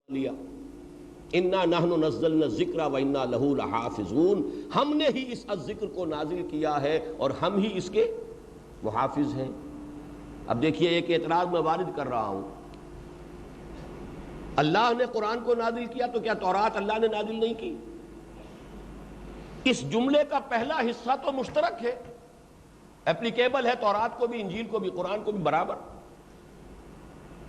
لیا انا نحن نزلنا الذکر و انا لہ لحافظون، ہم نے ہی اس ذکر کو نازل کیا ہے اور ہم ہی اس کے محافظ ہیں۔ اب دیکھیے ایک اعتراض میں وارد کر رہا ہوں، اللہ نے قرآن کو نازل کیا تو کیا تورات اللہ نے نازل نہیں کی؟ اس جملے کا پہلا حصہ تو مشترک ہے، اپلیکیبل ہے تورات کو بھی، انجیل کو بھی، قرآن کو بھی برابر۔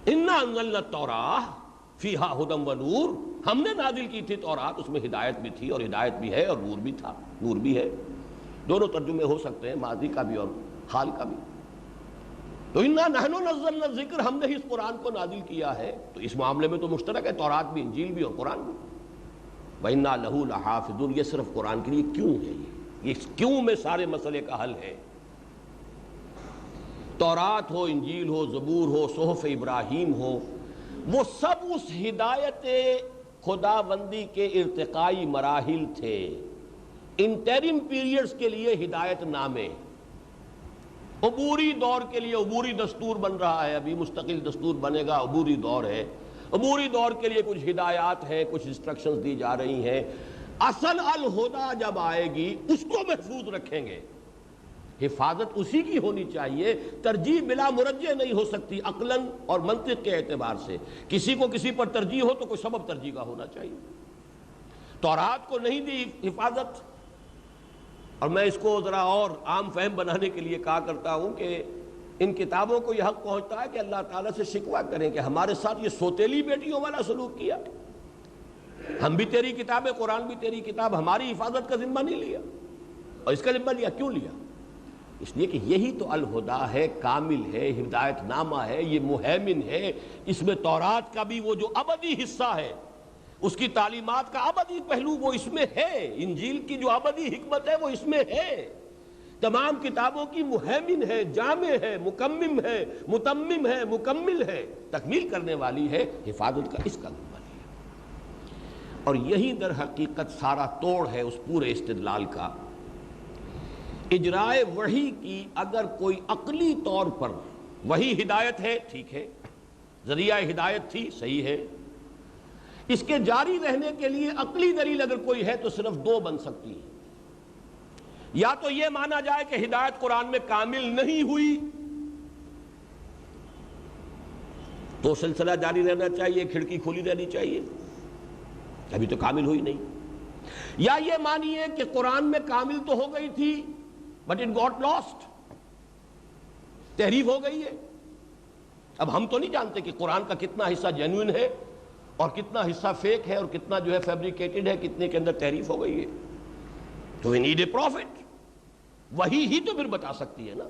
انا انزلنا التوراۃ فیہا ھدی و نور، ہم نے نازل کی تھی تورات، اس میں ہدایت بھی تھی اور ہدایت بھی ہے اور نور بھی تھا، نور بھی ہے۔ دونوں ترجمے ہو سکتے ہیں، ماضی کا بھی اور حال کا بھی۔ تو انا نحن نزلنا الذکر، ہم نے ہی اس قرآن کو نازل کیا ہے، تو اس معاملے میں تو مشترک ہے، تورات بھی، انجیل بھی اور قرآن بھی۔ وَإِنَّا لَهُ لَحَافِظُونَ، یہ صرف قرآن کے لیے کیوں ہے، یہ کیوں میں سارے مسئلے کا حل ہے۔ تورات ہو، انجیل ہو، زبور ہو، صحف ابراہیم ہو، وہ سب اس ہدایت خداوندی کے ارتقائی مراحل تھے، انٹرم پیریڈز کے لیے ہدایت نامے، عبوری دور کے لیے عبوری دستور بن رہا ہے، ابھی مستقل دستور بنے گا، عبوری دور ہے، عبوری دور کے لیے کچھ ہدایات ہیں، کچھ انسٹرکشنز دی جا رہی ہیں۔ اصل الہدیٰ جب آئے گی اس کو محفوظ رکھیں گے، حفاظت اسی کی ہونی چاہیے، ترجیح بلا مرجح نہیں ہو سکتی عقلاً اور منطق کے اعتبار سے، کسی کو کسی پر ترجیح ہو تو کوئی سبب ترجیح کا ہونا چاہیے۔ تورات کو نہیں دی حفاظت، اور میں اس کو ذرا اور عام فہم بنانے کے لیے کہا کرتا ہوں کہ ان کتابوں کو یہ حق پہنچتا ہے کہ اللہ تعالیٰ سے شکوہ کریں کہ ہمارے ساتھ یہ سوتیلی بیٹیوں والا سلوک کیا، ہم بھی تیری کتاب ہے، قرآن بھی تیری کتاب، ہماری حفاظت کا ذمہ نہیں لیا، اور اس کا ذمہ لیا کیوں لیا؟ اس لیے کہ یہی تو الہدیٰ ہے، کامل ہے، ہدایت نامہ ہے، یہ مہیمن ہے، اس میں تورات کا بھی وہ جو ابدی حصہ ہے، اس کی تعلیمات کا ابدی پہلو وہ اس میں ہے، انجیل کی جو ابدی حکمت ہے وہ اس میں ہے، تمام کتابوں کی مہیمن ہے، جامع ہے، مکمم ہے، متمم ہے، مکمل ہے، تکمیل کرنے والی ہے، حفاظت کا اس کا ذمہ ہے۔ اور یہی در حقیقت سارا توڑ ہے اس پورے استدلال کا۔ اجرائے وحی کی اگر کوئی عقلی طور پر وہی ہدایت ہے، ٹھیک ہے، ذریعہ ہدایت تھی، صحیح ہے، اس کے جاری رہنے کے لیے عقلی دلیل اگر کوئی ہے تو صرف دو بن سکتی ہے، یا تو یہ مانا جائے کہ ہدایت قرآن میں کامل نہیں ہوئی تو سلسلہ جاری رہنا چاہیے، کھڑکی کھلی رہنی چاہیے، ابھی تو کامل ہوئی نہیں، یا یہ مانیے کہ قرآن میں کامل تو ہو گئی تھی بٹ اٹ گاٹ لاسٹ، تحریف ہو گئی ہے۔ اب ہم تو نہیں جانتے کہ قرآن کا کتنا حصہ جینوئن ہے اور کتنا حصہ فیک ہے اور کتنا جو ہے فیبریکیٹڈ ہے، کتنے کے اندر تحریف ہو گئی ہے، تو we need a prophet، وہی ہی تو پھر بتا سکتی ہے نا۔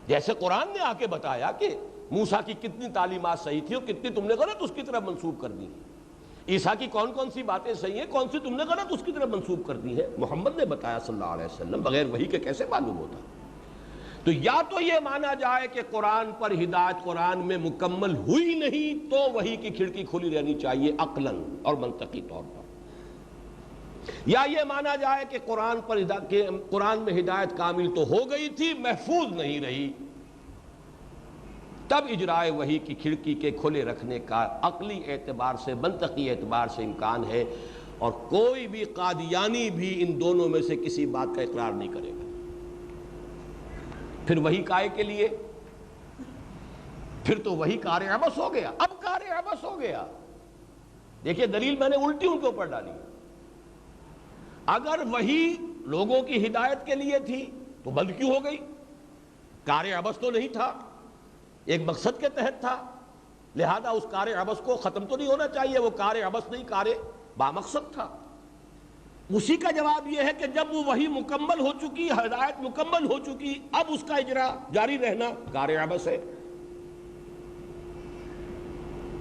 جیسے قرآن نے آ کے بتایا کہ موسیٰ کی کتنی تعلیمات صحیح تھی اور کتنی تم نے غلط اس کی طرف منسوب کر دی، عیسیٰ کی کون کون سی باتیں صحیح ہیں، کون سی تم نے غلط اس کی طرف منسوب کر دی ہے، محمد نے بتایا صلی اللہ علیہ وسلم، بغیر وحی کے کیسے معلوم ہوتا؟ تو یا تو یہ مانا جائے کہ قرآن پر ہدایت قرآن میں مکمل ہوئی نہیں تو وحی کی کھڑکی کھلی رہنی چاہیے عقلاً اور منطقی طور پر، یا یہ مانا جائے کہ قرآن میں ہدایت کامل تو ہو گئی تھی، محفوظ نہیں رہی، تب اجرائے وحی کی کھڑکی کے کھلے رکھنے کا عقلی اعتبار سے، منطقی اعتبار سے امکان ہے، اور کوئی بھی قادیانی بھی ان دونوں میں سے کسی بات کا اقرار نہیں کرے گا۔ پھر وہی کائے کے لیے، پھر تو وہی کار عبث ہو گیا، اب کار عبث ہو گیا۔ دیکھیے دلیل میں نے الٹی ان کے اوپر ڈالی، اگر وہی لوگوں کی ہدایت کے لیے تھی تو بند کیوں ہو گئی؟ کار عبث تو نہیں تھا، ایک مقصد کے تحت تھا، لہذا اس کار عبث کو ختم تو نہیں ہونا چاہیے، وہ کار عبث نہیں، کار بامقصد تھا۔ اسی کا جواب یہ ہے کہ جب وہ وحی مکمل ہو چکی، ہدایت مکمل ہو چکی، اب اس کا اجرا جاری رہنا کار عبث ہے۔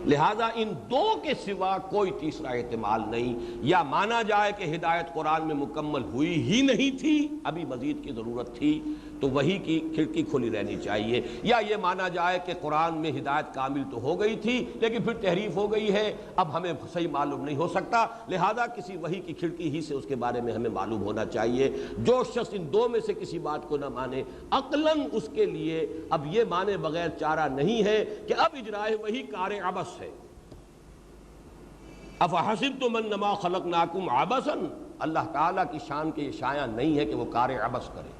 لہذا ان دو کے سوا کوئی تیسرا احتمال نہیں، یا مانا جائے کہ ہدایت قرآن میں مکمل ہوئی ہی نہیں تھی، ابھی مزید کی ضرورت تھی تو وحی کی کھڑکی کھلی رہنی چاہیے، یا یہ مانا جائے کہ قرآن میں ہدایت کامل تو ہو گئی تھی لیکن پھر تحریف ہو گئی ہے، اب ہمیں صحیح معلوم نہیں ہو سکتا، لہذا کسی وحی کی کھڑکی ہی سے اس کے بارے میں ہمیں معلوم ہونا چاہیے۔ جو شخص ان دو میں سے کسی بات کو نہ مانے عقلاً، اس کے لیے اب یہ مانے بغیر چارہ نہیں ہے کہ اب اجرائے وحی کار عبث ہے، افحسبتم انما خلقناکم عبثا، اللہ تعالیٰ کی شان کے یہ شایع نہیں ہے کہ وہ کار عبث کرے۔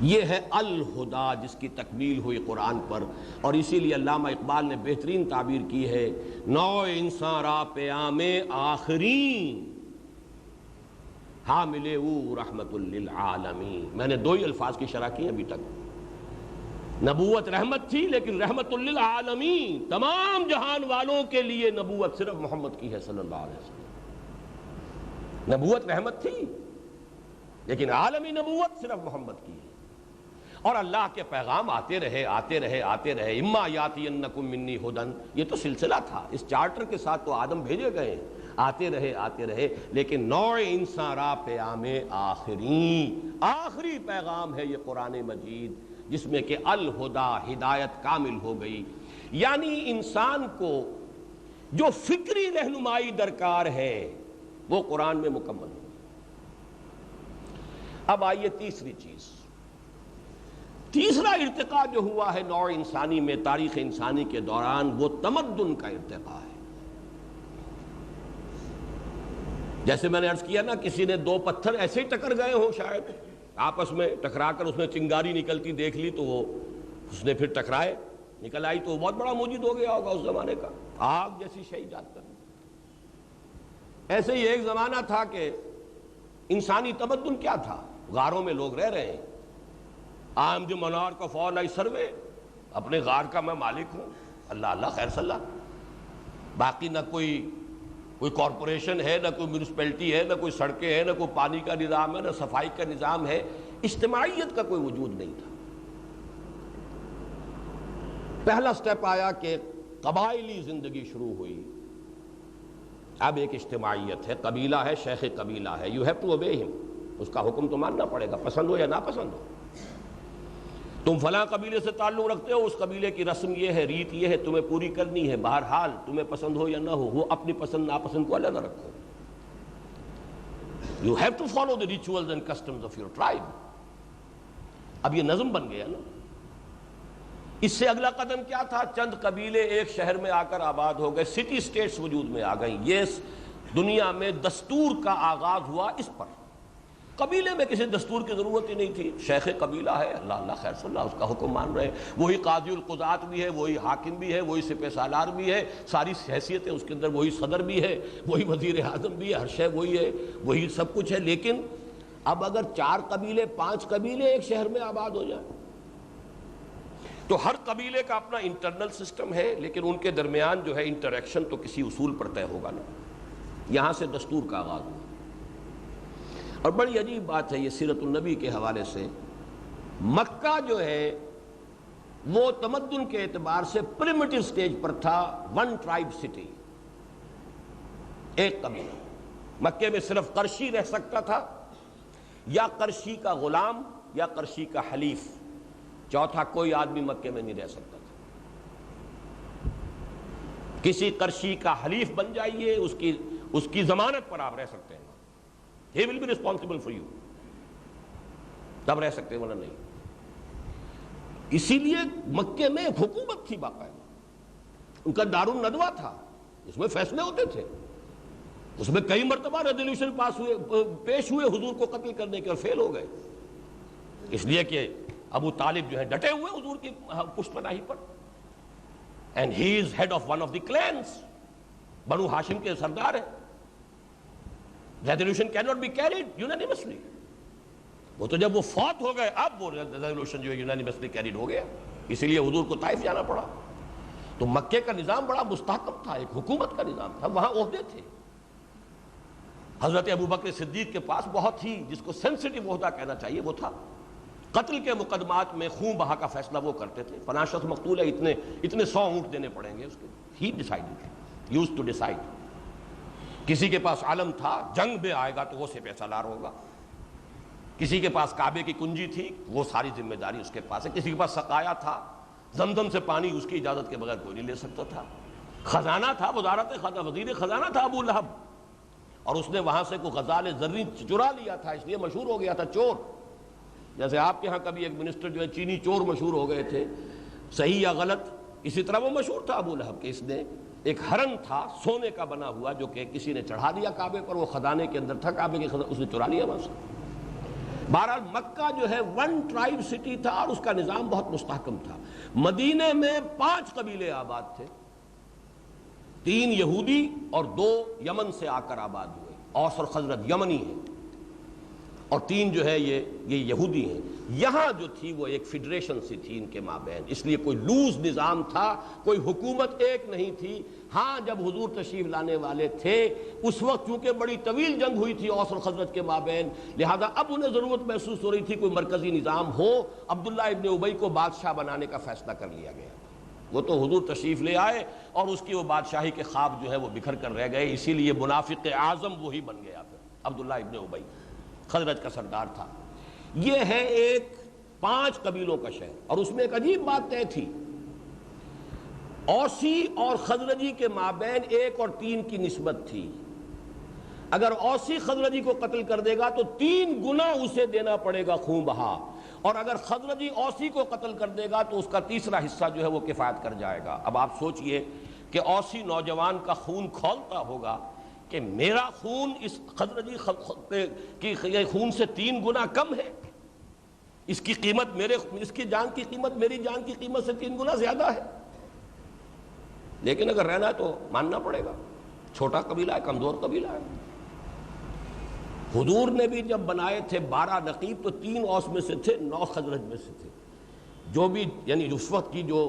یہ ہے الہدا جس کی تکمیل ہوئی قرآن پر، اور اسی لیے علامہ اقبال نے بہترین تعبیر کی ہے، نوع انسان را پیام آخرین حامل او رحمت للعالمین۔ میں نے دو ہی الفاظ کی شرح کی ابھی تک، نبوت رحمت تھی لیکن رحمت للعالمین، تمام جہان والوں کے لیے نبوت صرف محمد کی ہے صلی اللہ علیہ وسلم۔ نبوت رحمت تھی لیکن عالمی نبوت صرف محمد کی ہے، اور اللہ کے پیغام آتے رہے آتے رہے آتے رہے۔ اما یاتینکم منی ہدن، یہ تو سلسلہ تھا، اس چارٹر کے ساتھ تو آدم بھیجے گئے، آتے رہے، لیکن نوع انسان را پیام آخری پیغام ہے یہ قرآن مجید، جس میں کہ الہدا ہدایت کامل ہو گئی۔ یعنی انسان کو جو فکری رہنمائی درکار ہے وہ قرآن میں مکمل ہو۔ اب آئیے تیسری چیز، تیسرا ارتقاء جو ہوا ہے نوع انسانی میں تاریخ انسانی کے دوران، وہ تمدن کا ارتقاء ہے۔ جیسے میں نے عرض کیا نا، کسی نے دو پتھر ایسے ہی ٹکر گئے ہوں، شاید آپس میں ٹکرا کر اس میں چنگاری نکلتی دیکھ لی تو وہ اس نے پھر ٹکرائے، نکل آئی تو بہت بڑا موجود ہو گیا ہوگا اس زمانے کا، آگ جیسی شے ایجاد کر۔ ایسے ہی ایک زمانہ تھا کہ انسانی تمدن کیا تھا، غاروں میں لوگ رہ رہے ہیں، I am the monarch of all I survey، اپنے غار کا میں مالک ہوں، اللہ اللہ خیر صلی اللہ، باقی نہ کوئی کارپوریشن ہے، نہ کوئی میونسپلٹی ہے، نہ کوئی سڑکیں ہیں، نہ کوئی پانی کا نظام ہے، نہ صفائی کا نظام ہے، اجتماعیت کا کوئی وجود نہیں تھا۔ پہلا سٹیپ آیا کہ قبائلی زندگی شروع ہوئی، اب ایک اجتماعیت ہے، قبیلہ ہے، شیخ قبیلہ ہے، you have to obey him، اس کا حکم تو ماننا پڑے گا، پسند ہو یا ناپسند ہو۔ تم فلاں قبیلے سے تعلق رکھتے ہو، اس قبیلے کی رسم یہ ہے، ریت یہ ہے، تمہیں پوری کرنی ہے، بہرحال تمہیں پسند ہو یا نہ ہو، وہ اپنی پسند ناپسند کو علیحدہ رکھو۔ You have to follow the rituals and customs of your tribe۔ اب یہ نظم بن گیا نا۔ اس سے اگلا قدم کیا تھا؟ چند قبیلے ایک شہر میں آ کر آباد ہو گئے، سٹی سٹیٹس وجود میں آ گئیں۔ یہ دنیا میں دستور کا آغاز ہوا اس پر۔ قبیلے میں کسی دستور کی ضرورت ہی نہیں تھی، شیخ قبیلہ ہے، اللہ اللہ خیر صلی اللہ، اس کا حکم مان رہے ہیں، وہی قاضی القضات بھی ہے، وہی حاکم بھی ہے، وہی سپہ سالار بھی ہے، ساری حیثیتیں اس کے اندر، وہی صدر بھی ہے، وہی وزیر اعظم بھی ہے، ہر شے وہی ہے، وہی سب کچھ ہے۔ لیکن اب اگر 4 قبیلے 5 قبیلے ایک شہر میں آباد ہو جائیں تو ہر قبیلے کا اپنا انٹرنل سسٹم ہے، لیکن ان کے درمیان جو ہے انٹریکشن تو کسی اصول پر طے ہوگا نا۔ یہاں سے دستور کا آغاز ہوا۔ اور بڑی عجیب بات ہے یہ سیرت النبی کے حوالے سے، مکہ جو ہے وہ تمدن کے اعتبار سے پریمیٹیو سٹیج پر تھا، 1 ٹرائب سٹی، ایک قبیلہ۔ مکے میں صرف قرشی رہ سکتا تھا، یا قرشی کا غلام یا قرشی کا حلیف، چوتھا کوئی آدمی مکے میں نہیں رہ سکتا تھا۔ کسی قرشی کا حلیف بن جائیے، اس کی ضمانت پر آپ رہ سکتے ہیں، he will be responsible for you، تب رہ سکتے ورنہ نہیں۔ اسی لیے مکے میں ایک حکومت تھی باقاعدہ، ان کا دارالندوہ تھا، اس میں فیصلے ہوتے تھے، اس میں کئی مرتبہ ریزولوشن پیش ہوئے حضور کو قتل کرنے کے، اور فیل ہو گئے، اس لیے کہ ابو طالب جو ہے ڈٹے ہوئے حضور کی پشت پناہی پر، and he is head of one of the clans، بنو ہاشم کے سردار ہیں۔ Resolution cannot be carried unanimously، وہ تو جب وہ فوت ہو گئے اب وہ ریزولوشن جو ہے unanimously carried ہو گیا، اسی لیے حضور کو طائف جانا پڑا۔ تو مکے کا نظام بڑا مستحکم تھا، ایک حکومت کا نظام تھا، وہاں عہدے تھے۔ حضرت ابوبکر صدیق کے پاس بہت ہی، جس کو سینسٹیو عہدہ کہنا چاہیے، وہ تھا قتل کے مقدمات میں خون بہا کا فیصلہ وہ کرتے تھے، فلاں شخص مقتول ہے، اتنے 100 اونٹ دینے پڑیں گے اس کے، ہی ڈیسائیڈڈ، یوزڈ ٹو ڈیسائیڈ۔ کسی کے پاس علم تھا، جنگ میں آئے گا تو وہ سپہ سالار ہوگا، کسی کے پاس کعبے کی کنجی تھی، وہ ساری ذمہ داری اس کے پاس ہے، کسی کے پاس سقایا تھا، زمزم سے پانی اس کی اجازت کے بغیر کوئی نہیں لے سکتا تھا، خزانہ تھا، وزیر خزانہ تھا ابو لہب، اور اس نے وہاں سے کوئی غزال زرین چرا لیا تھا، اس لیے مشہور ہو گیا تھا چور۔ جیسے آپ کے ہاں کبھی ایک منسٹر جو ہے چینی چور مشہور ہو گئے تھے، صحیح یا غلط، اسی طرح وہ مشہور تھا ابو لہب کہ اس نے ایک ہرن تھا سونے کا بنا ہوا جو کہ کسی نے چڑھا دیا کعبے پر، وہ خزانے کے اندر تھا، کعبے کے اس نے چرا لیا وہاں سے۔ بہرحال مکہ جو ہے ون ٹرائب سٹی تھا اور اس کا نظام بہت مستحکم تھا۔ مدینے میں 5 قبیلے آباد تھے، 3 یہودی اور 2 یمن سے آ کر آباد ہوئے، اوس اور خزرج یمنی ہیں، اور 3 جو ہے یہ یہودی ہیں۔ یہاں جو تھی وہ ایک فیڈریشن سی تھی ان کے مابین، اس لیے کوئی لوز نظام تھا، کوئی حکومت ایک نہیں تھی۔ ہاں جب حضور تشریف لانے والے تھے اس وقت چونکہ بڑی طویل جنگ ہوئی تھی اوس اور خزرج کے مابین، لہذا اب انہیں ضرورت محسوس ہو رہی تھی کوئی مرکزی نظام ہو۔ عبداللہ ابن ابی کو بادشاہ بنانے کا فیصلہ کر لیا گیا۔ وہ تو حضور تشریف لے آئے اور اس کی وہ بادشاہی کے خواب جو ہے وہ بکھر کر رہ گئے، اسی لیے منافق اعظم وہی بن گیا پھر عبداللہ ابن ابی، خزرج کا سردار تھا۔ یہ ہے ایک 5 قبیلوں کا شہر، اور اس میں ایک عجیب بات طے تھی، اوسی اور خزرجی کے مابین 1 اور 3 کی نسبت تھی۔ اگر اوسی خزرجی کو قتل کر دے گا تو 3 گنا اسے دینا پڑے گا خون بہا، اور اگر خزرجی اوسی کو قتل کر دے گا تو اس کا تیسرا حصہ جو ہے وہ کفایت کر جائے گا۔ اب آپ سوچئے کہ اوسی نوجوان کا خون کھولتا ہوگا کہ میرا خون اس خزرجی کی خون سے 3 گنا کم ہے، اس کی قیمت اس کی جان کی قیمت میری جان کی قیمت سے 3 گنا زیادہ ہے۔ لیکن اگر رہنا ہے تو ماننا پڑے گا، چھوٹا قبیلہ ہے، کمزور قبیلہ ہے۔ حضور نے بھی جب بنائے تھے 12 نقیب تو 3 اوس میں سے تھے، 9 خزرج میں سے تھے، جو بھی یعنی اس وقت کی جو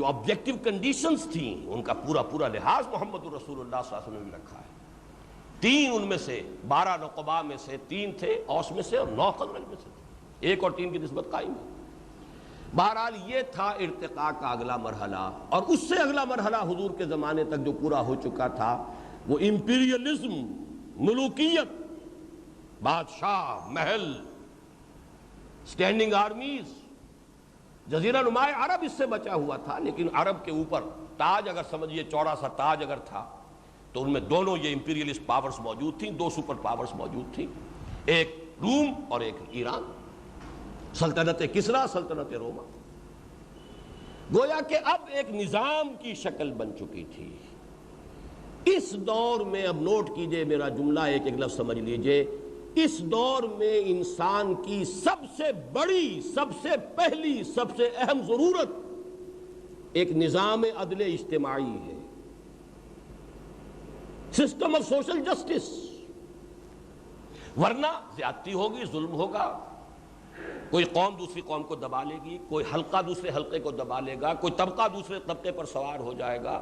آبجیکٹیو کنڈیشنز تھیں ان کا پورا لحاظ محمد رسول اللہ صلی اللہ علیہ وسلم نے رکھا ہے۔ 3 ان میں سے 12 نقبا میں سے 3 تھے اوس میں سے اور 9 خزرج میں سے تھے، 1 اور 3 کی نسبت قائم ہے۔ بہرحال یہ تھا ارتقاء کا اگلا مرحلہ، اور اس سے اگلا مرحلہ حضور کے زمانے تک جو پورا ہو چکا تھا وہ امپیریلزم، ملوکیت، بادشاہ، محل، سٹینڈنگ آرمیز۔ جزیرہ نما عرب اس سے بچا ہوا تھا، لیکن عرب کے اوپر تاج اگر سمجھیے چوڑا سا تاج اگر تھا تو ان میں دونوں یہ امپیریلسٹ پاورز موجود تھیں، 2 سپر پاورز موجود تھیں، ایک روم اور ایک ایران، سلطنت کسریٰ، سلطنت روما۔ گویا کہ اب ایک نظام کی شکل بن چکی تھی۔ اس دور میں اب نوٹ کیجئے میرا جملہ، ایک لفظ سمجھ لیجئے، اس دور میں انسان کی سب سے بڑی، سب سے پہلی، سب سے اہم ضرورت ایک نظام عدل اجتماعی ہے، سسٹم آف سوشل جسٹس، ورنہ زیادتی ہوگی، ظلم ہوگا، کوئی قوم دوسری قوم کو دبا لے گی، کوئی حلقہ دوسرے حلقے کو دبا لے گا، کوئی طبقہ دوسرے طبقے پر سوار ہو جائے گا،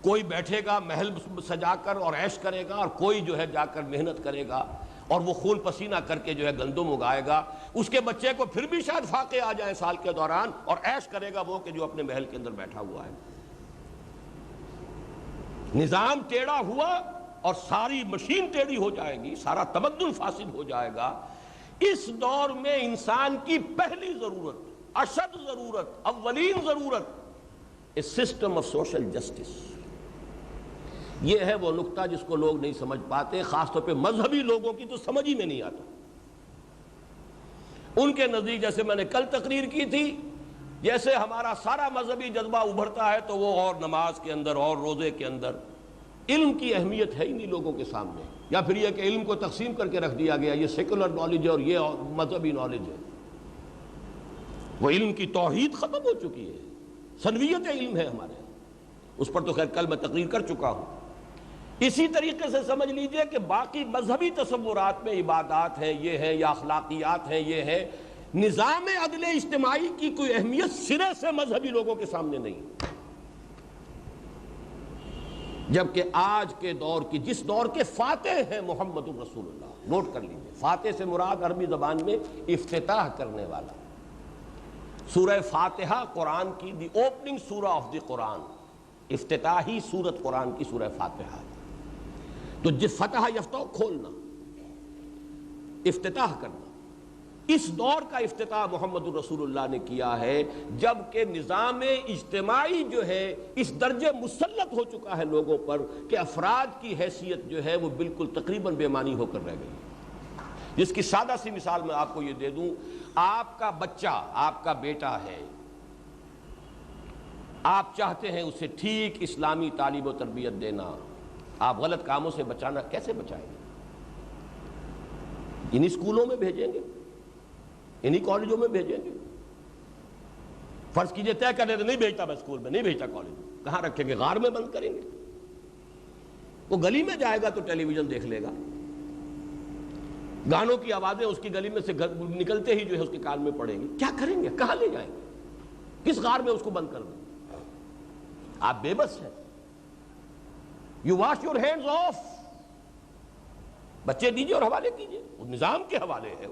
کوئی بیٹھے گا محل سجا کر اور عیش کرے گا، اور کوئی جو ہے جا کر محنت کرے گا اور وہ خون پسینہ کر کے جو ہے گندم اگائے گا، اس کے بچے کو پھر بھی شاید فاقے آ جائیں سال کے دوران، اور عیش کرے گا وہ کہ جو اپنے محل کے اندر بیٹھا ہوا ہے۔ نظام ٹیڑھا ہوا اور ساری مشین ٹیڑھی ہو جائے گی، سارا تمدن فاسد ہو جائے گا۔ اس دور میں انسان کی پہلی ضرورت، اشد ضرورت، اولین ضرورت اس سسٹم آف سوشل جسٹس۔ یہ ہے وہ نقطہ جس کو لوگ نہیں سمجھ پاتے، خاص طور پہ مذہبی لوگوں کی تو سمجھ ہی میں نہیں آتا۔ ان کے نزدیک، جیسے میں نے کل تقریر کی تھی، جیسے ہمارا سارا مذہبی جذبہ ابھرتا ہے تو وہ اور نماز کے اندر اور روزے کے اندر علم کی اہمیت ہے ہی نہیں لوگوں کے سامنے، یا پھر یہ کہ علم کو تقسیم کر کے رکھ دیا گیا، یہ سیکولر نالج ہے اور یہ مذہبی نالج ہے۔ وہ علم کی توحید ختم ہو چکی ہے، ثنویت علم ہے ہمارے، اس پر تو خیر کل میں تقریر کر چکا ہوں۔ اسی طریقے سے سمجھ لیجئے کہ باقی مذہبی تصورات میں عبادات ہیں، یہ ہے، یا اخلاقیات ہیں، یہ ہے، نظام عدل اجتماعی کی کوئی اہمیت سرے سے مذہبی لوگوں کے سامنے نہیں، جبکہ آج کے دور کی، جس دور کے فاتح ہیں محمد الرسول اللہ، نوٹ کر لیجئے، فاتح سے مراد عربی زبان میں افتتاح کرنے والا۔ سورہ فاتحہ قرآن کی دی اوپننگ سورہ آف دی قرآن، افتتاحی سورت قرآن کی سورہ فاتحہ۔ تو جس فتح یفتح کھولنا، افتتاح کرنا، اس دور کا افتتاح محمد الرسول اللہ نے کیا ہے، جبکہ نظام اجتماعی جو ہے اس درجے مسلط ہو چکا ہے لوگوں پر کہ افراد کی حیثیت جو ہے وہ بالکل تقریباً بے معنی ہو کر رہ گئی۔ جس کی سادہ سی مثال میں آپ کو یہ دے دوں، آپ کا بچہ، آپ کا بیٹا ہے، آپ چاہتے ہیں اسے ٹھیک اسلامی تعلیم و تربیت دینا، آپ غلط کاموں سے بچانا کیسے بچائیں گے؟ انہی اسکولوں میں بھیجیں گے، انہی کالجوں میں بھیجیں گے؟ فرض کیجئے طے کر لیتے نہیں بھیجتا میں اسکول میں، نہیں بھیجتا کالج میں، کہاں رکھیں گے؟ غار میں بند کریں گے؟ وہ گلی میں جائے گا تو ٹیلی ویژن دیکھ لے گا، گانوں کی آوازیں اس کی گلی میں سے نکلتے ہی جو ہے اس کے کان میں پڑیں گی، کیا کریں گے؟ کہاں لے جائیں گے؟ کس غار میں اس کو بند کر دیں؟ آپ بے بس ہیں. You wash your hands of. بچے دیجیے اور حوالے کیجیے، وہ نظام کے حوالے ہے.